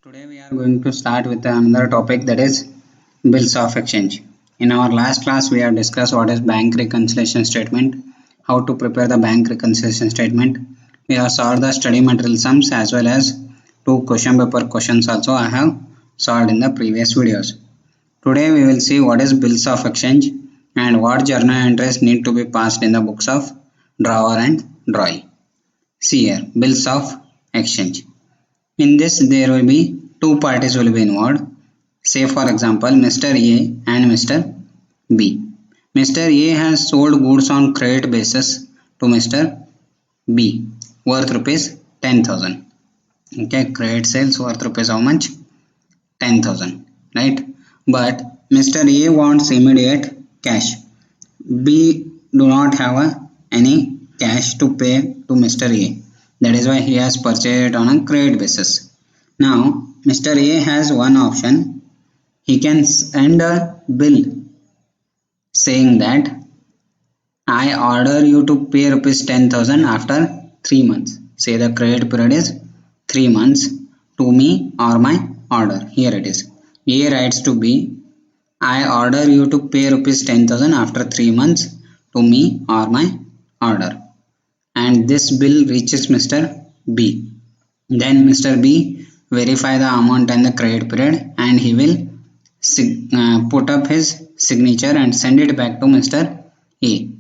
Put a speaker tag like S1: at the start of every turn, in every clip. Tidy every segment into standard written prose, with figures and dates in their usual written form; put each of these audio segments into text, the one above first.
S1: Today we are going to start with another topic, that is bills of exchange. In our last class we have discussed what is bank reconciliation statement, how to prepare the bank reconciliation statement. We have solved the study material sums as well as two question paper questions also I have solved in the previous videos. Today we will see what is bills of exchange and what journal entries need to be passed in the books of drawer and drawee. See here, bills of exchange. In this, there will be two parties will be involved. Say for example, Mr. A and Mr. B. Mr. A has sold goods on credit basis to Mr. B worth rupees 10,000. Okay, credit sales worth rupees how much? 10,000, right? But Mr. A wants immediate cash. B do not have any cash to pay to Mr. A. That is why he has purchased it on a credit basis. Now, Mr. A has one option. He can send a bill saying that I order you to pay rupees 10,000 after 3 months. Say the credit period is 3 months to me or my order. Here it is. A writes to B, I order you to pay rupees 10,000 after 3 months to me or my order. And this bill reaches Mr. B. Then Mr. B verify the amount and the credit period, and he will put up his signature and send it back to Mr. A.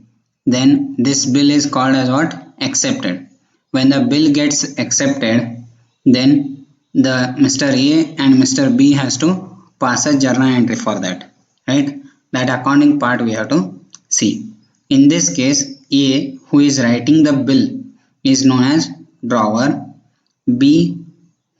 S1: Then this bill is called as what? Accepted. When the bill gets accepted, then the Mr. A and Mr. B has to pass a journal entry for that, right? That accounting part we have to see. In this case, A, who is writing the bill, is known as drawer. B,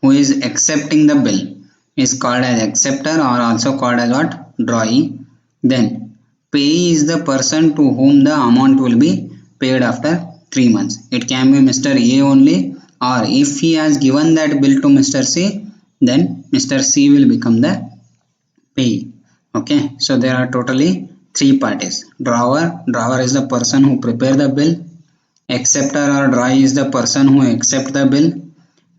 S1: who is accepting the bill, is called as acceptor or also called as what? Drawee. Then payee is the person to whom the amount will be paid after 3 months. It can be Mr. A only, or if he has given that bill to Mr. C, then Mr. C will become the payee. Okay, so there are totally three parties. Drawer is the person who prepare the bill. Acceptor or drawee is the person who accept the bill.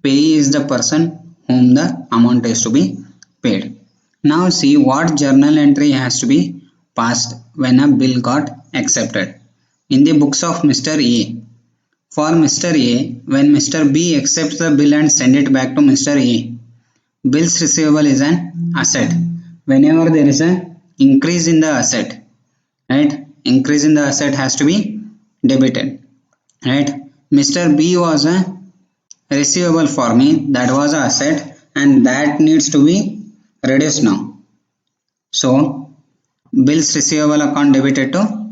S1: Payee is the person whom the amount is to be paid. Now see what journal entry has to be passed when a bill got accepted. In the books of Mr. A, for Mr. A, when Mr. B accepts the bill and send it back to Mr. A, bills receivable is an asset. Whenever there is an increase in the asset, right? Increase in the asset has to be debited, right? Mr. B was a receivable for me, that was an asset, and that needs to be reduced now. So bills receivable account debited to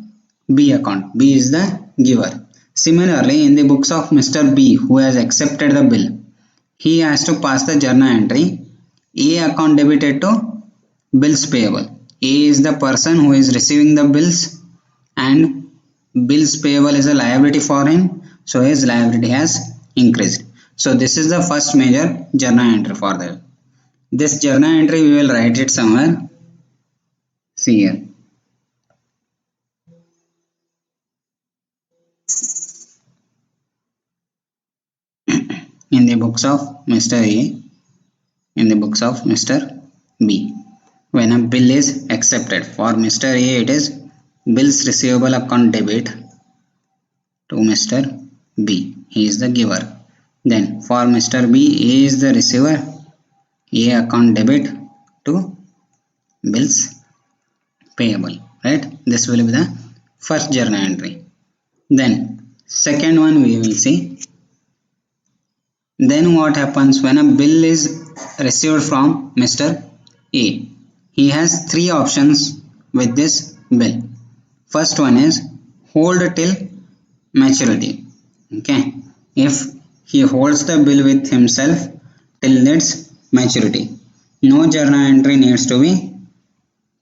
S1: B account. B is the giver. Similarly, in the books of Mr. B, who has accepted the bill, he has to pass the journal entry. A account debited to bills payable. A is the person who is receiving the bills, and bills payable is a liability for him, so his liability has increased. So this is the first major journal entry for that. This journal entry we will write it somewhere. See here. In the books of Mr. A, in the books of Mr. B. When a bill is accepted, for Mr. A it is bills receivable account debit to Mr. B. He is the giver. Then for Mr. B, A is the receiver. A account debit to bills payable, right? This will be the first journal entry. Then second one we will see. Then what happens when a bill is received from Mr. A? He has three options with this bill. First one is hold till maturity. Okay, if he holds the bill with himself till its maturity, no journal entry needs to be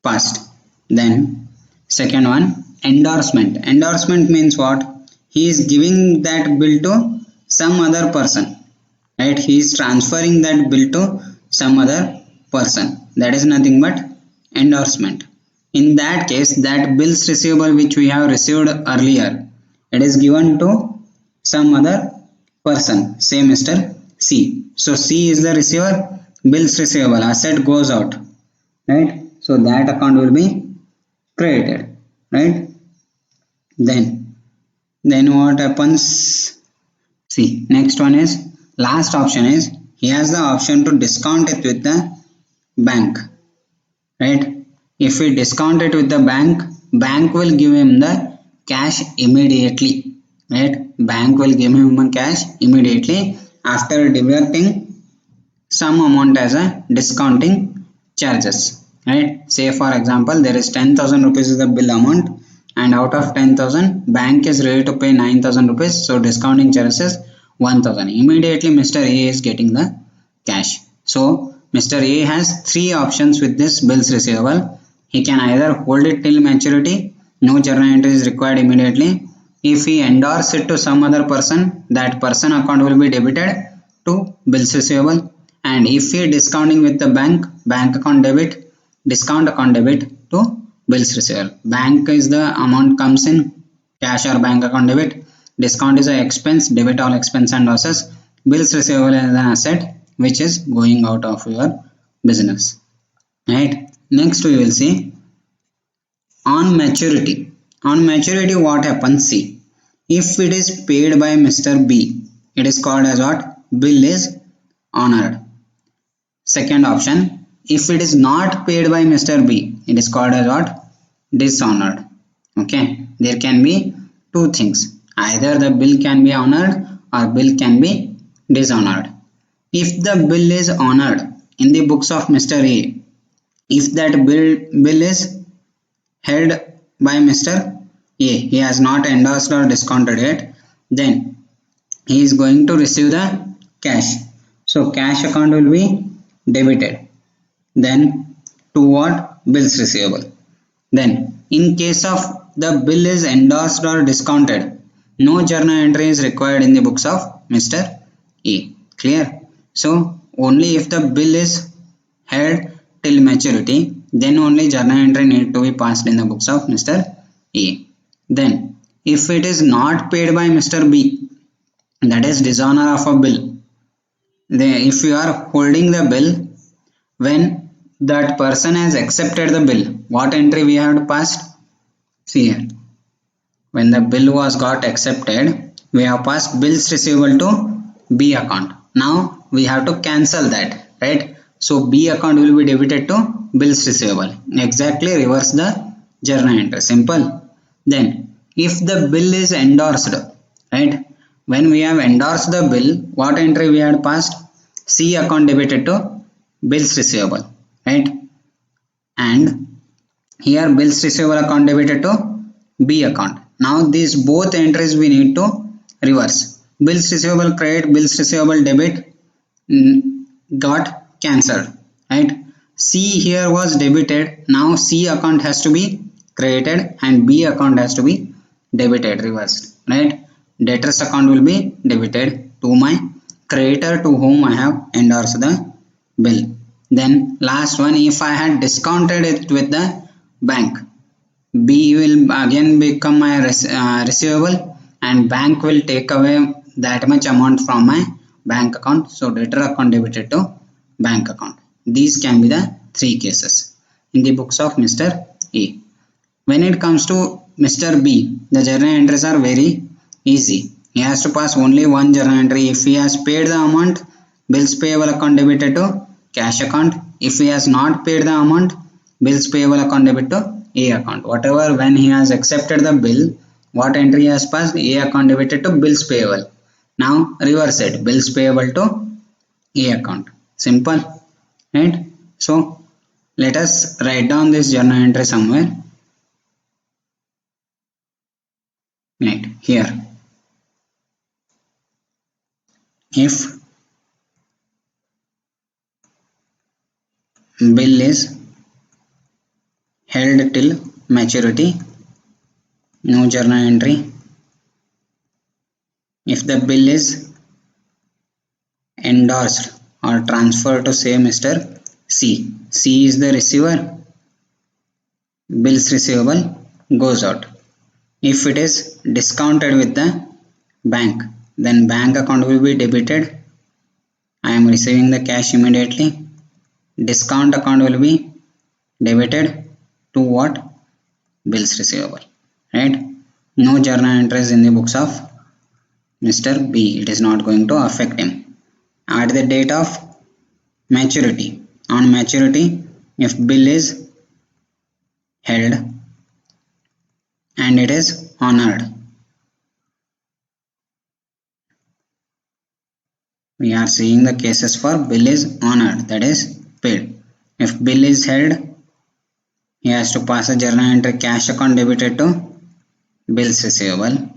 S1: passed. Then second one, endorsement. Endorsement means what? He is giving that bill to some other person, right? He is transferring that bill to some other person. That is nothing but endorsement. In that case, that bills receivable which we have received earlier, it is given to some other person, say Mr. C. So C is the receiver, bills receivable asset goes out, right? So that account will be created, right? Then what happens? See, next one is last option is he has the option to discount it with the bank, right? If we discount it with the bank will give him the cash immediately, right? Bank will give him cash immediately after deducting some amount as a discounting charges, right? Say for example there is 10,000 rupees is the bill amount, and out of 10,000 bank is ready to pay 9,000 rupees, so discounting charges is 1,000. Immediately Mr. A is getting the cash. So Mr. A has three options with this bills receivable. He can either hold it till maturity, no journal entry is required immediately. If he endorse it to some other person, that person account will be debited to bills receivable. And if he discounting with the bank account debit, discount account debit to bills receivable. Bank is the amount comes in cash or bank account debit. Discount is an expense, debit all expense and losses. Bills receivable is an asset which is going out of your business, right? Next we will see on maturity. On maturity what happens? See, if it is paid by Mr. B, it is called as what? Bill is honored. Second option, if it is not paid by Mr. B, it is called as what? Dishonored. Okay, there can be two things. Either the bill can be honored or bill can be dishonored. If the bill is honored in the books of Mr. A, if that bill is held by Mr. A, he has not endorsed or discounted it, then he is going to receive the cash. So cash account will be debited. Then to what? Bills receivable. Then in case of the bill is endorsed or discounted, no journal entry is required in the books of Mr. A. Clear? So only if the bill is held till maturity, then only journal entry need to be passed in the books of Mr. A. Then if it is not paid by Mr. B, that is dishonor of a bill. If you are holding the bill, when that person has accepted the bill, what entry we have passed? See here, when the bill was got accepted, we have passed bills receivable to B account. Now we have to cancel that, right? So B account will be debited to bills receivable. Exactly reverse the journal entry. Simple. Then if the bill is endorsed, right? When we have endorsed the bill, what entry we had passed? C account debited to bills receivable, right? And here bills receivable account debited to B account. Now these both entries we need to reverse. Bills receivable credit, bills receivable debit got cancelled, right? C here was debited. Now C account has to be credited and B account has to be debited, reversed, right? Debtors account will be debited to my creditor to whom I have endorsed the bill. Then last one, if I had discounted it with the bank, B will again become my receivable and bank will take away that much amount from my bank account. So debtor account debited to bank account. These can be the three cases in the books of Mr. A. When it comes to Mr. B, the journal entries are very easy. He has to pass only one journal entry. If he has paid the amount, bills payable account debited to cash account. If he has not paid the amount, bills payable account debit to A account. Whatever, when he has accepted the bill, what entry he has passed? A account debited to bills payable. Now reverse it, bills payable to A account. Simple, right? So let us write down this journal entry somewhere. Right here. If bill is held till maturity, no journal entry. If the bill is endorsed or transferred to say Mr. C, C is the receiver, bills receivable goes out. If it is discounted with the bank, then bank account will be debited. I am receiving the cash immediately. discount account will be debited to what? Bills receivable, right? No journal entries in the books of Mr. B. It is not going to affect him. At the date of maturity, on maturity, if bill is held and it is honored, we are seeing the cases for bill is honored, that is paid. If bill is held, he has to pass a journal entry cash account debited to bills receivable,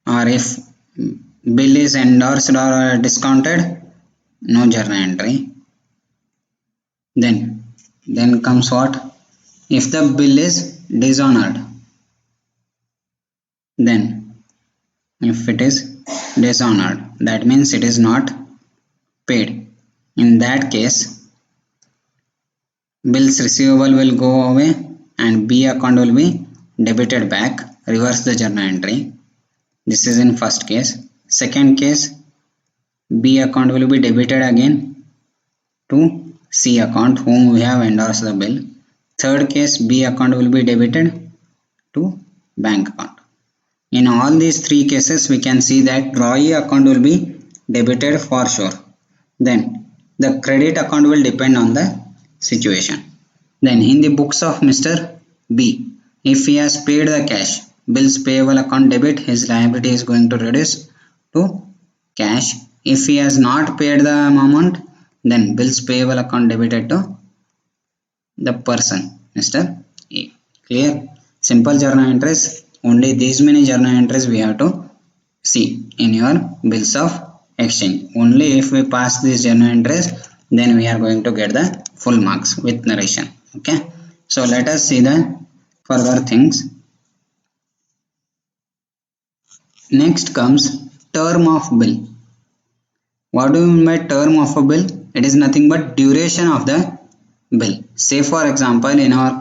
S1: or if bill is endorsed or discounted, no journal entry. Then comes what? If the bill is dishonored, then if it is dishonored, that means it is not paid. In that case, bills receivable will go away and B account will be debited back, reverse the journal entry. This is in first case. Second case, B account will be debited again to C account whom we have endorsed the bill. Third case, B account will be debited to bank account. In all these three cases, we can see that drawee account will be debited for sure. Then the credit account will depend on the situation. Then in the books of Mr. B, if he has paid the cash, bills payable account debit, his liability is going to reduce to cash. If he has not paid the amount, then bills payable account debited to the person, Mr. A. Clear? Simple journal entries. Only these many journal entries we have to see in your bills of exchange. Only if we pass these journal entries, then we are going to get the full marks with narration. Okay. So let us see the further things. Next comes term of bill. What do you mean by term of a bill? It is nothing but duration of the bill. Say for example, in our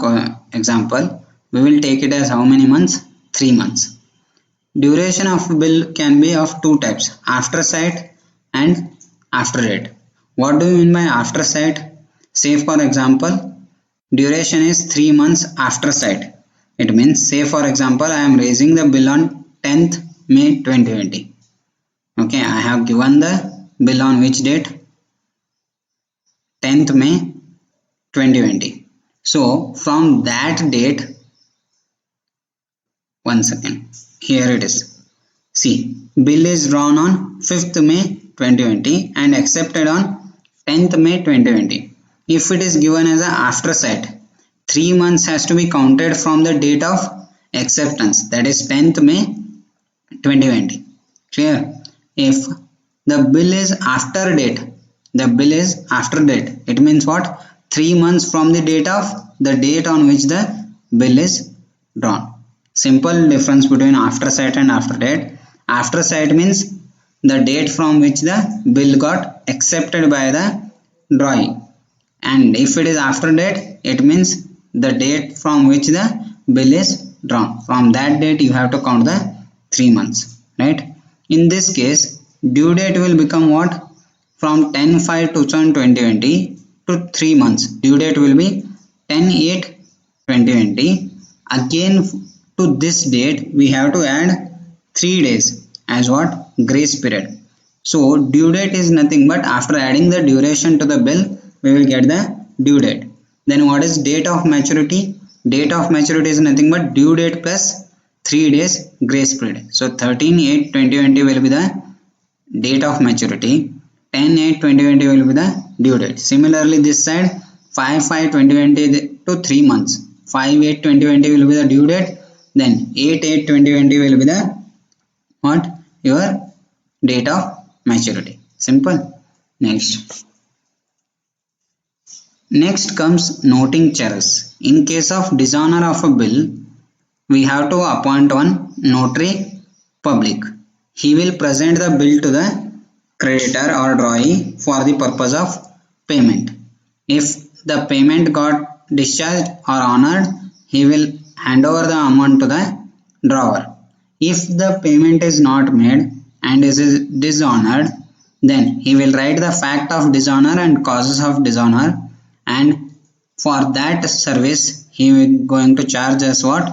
S1: example, we will take it as how many months? 3 months. Duration of bill can be of two types, after sight and after date. What do you mean by after sight? Say for example, duration is 3 months after sight. It means, say for example, I am raising the bill on 10th May 2020. Okay, I have given the bill on which date? 10th May 2020. So from that date, one second, here it is. See, bill is drawn on 5th May 2020 and accepted on 10th May 2020. If it is given as a after sight, 3 months has to be counted from the date of acceptance, that is 10th May 2020. Clear? If the bill is after date, it means what? 3 months from the date on which the bill is drawn. Simple difference between after sight and after date. After sight means the date from which the bill got accepted by the drawee, and if it is after date, it means the date from which the bill is drawn. From that date you have to count the 3 months, right? In this case, due date will become what? From 10/5/2020 to 3 months. Due date will be 10/8/2020. Again, to this date we have to add 3 days as what? Grace period. So due date is nothing but after adding the duration to the bill, we will get the due date. Then what is date of maturity? Date of maturity is nothing but due date plus 3 days grace period. So 13/8/2020 will be the date of maturity. 10/8/2020 will be the due date. Similarly, this side 5/5/2020 to 3 months. 5/8/2020 will be the due date. Then 8/8/2020 will be the what? Your date of maturity. Simple. Next comes noting charges. In case of dishonor of a bill, we have to appoint one notary public. He will present the bill to the creditor or drawee for the purpose of payment. If the payment got discharged or honored, he will hand over the amount to the drawer. If the payment is not made and is dishonored, then he will write the fact of dishonor and causes of dishonor and for that service he is going to charge us what?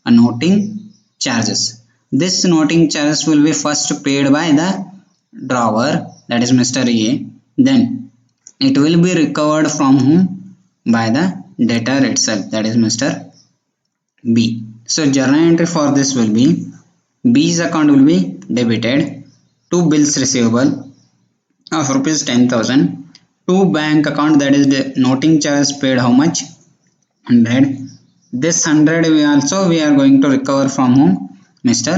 S1: A noting charges. This noting charges will be first paid by the drawer, that is Mr. A, then it will be recovered from whom? By the debtor itself, that is Mr. B. So journal entry for this will be B's account will be debited to bills receivable of rupees 10,000 to bank account, that is the noting charges paid how much? 100. This 100 we are going to recover from whom? Mr.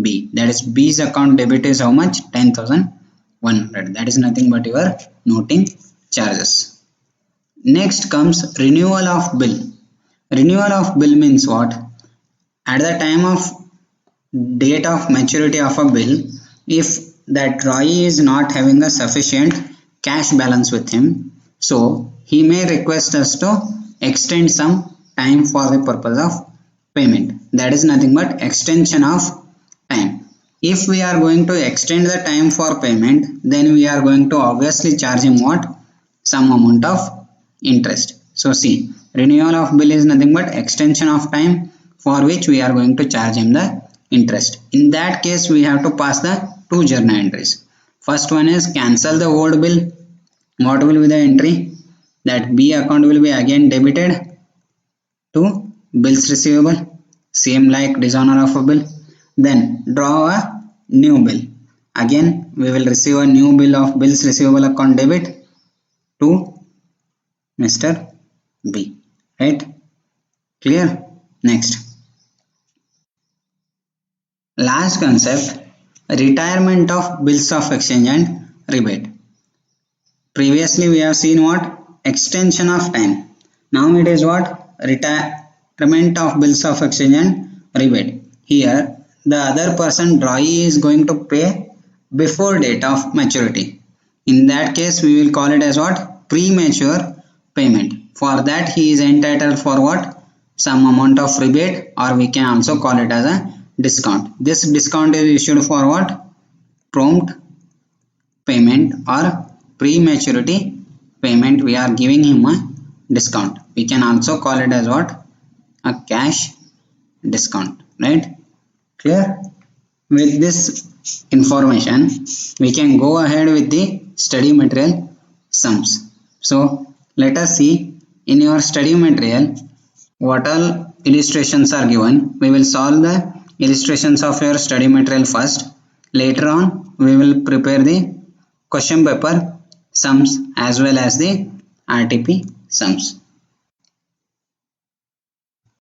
S1: B. That is B's account debit is how much? 10,100. That is nothing but your noting charges. Next comes renewal of bill. Renewal of bill means what? At the time of date of maturity of a bill, if that drawee is not having a sufficient cash balance with him, so he may request us to extend some time for the purpose of payment. That is nothing but extension of time. If we are going to extend the time for payment, then we are going to obviously charge him what? Some amount of interest. So see, renewal of bill is nothing but extension of time for which we are going to charge him the interest. In that case we have to pass the two journal entries. First one is cancel the old bill. What will be the entry? That B account will be again debited to bills receivable, same like dishonor of a bill. Then draw a new bill. Again we will receive a new bill of bills receivable account debit to Mr. B. Right? Clear? Next. Last concept, retirement of bills of exchange and rebate. Previously we have seen what? Extension of time. Now it is what? Retirement of bills of exchange and rebate. Here the other person drawee is going to pay before date of maturity. In that case we will call it as what? Premature payment. For that he is entitled for what? Some amount of rebate, or we can also call it as a discount. This discount is issued for what? Prompt payment or prematurity payment. We are giving him a discount. We can also call it as what? A cash discount. Right? Clear? With this information we can go ahead with the study material sums. So let us see in your study material what all illustrations are given. We will solve the illustrations of your study material first. Later on we will prepare the question paper sums as well as the RTP sums.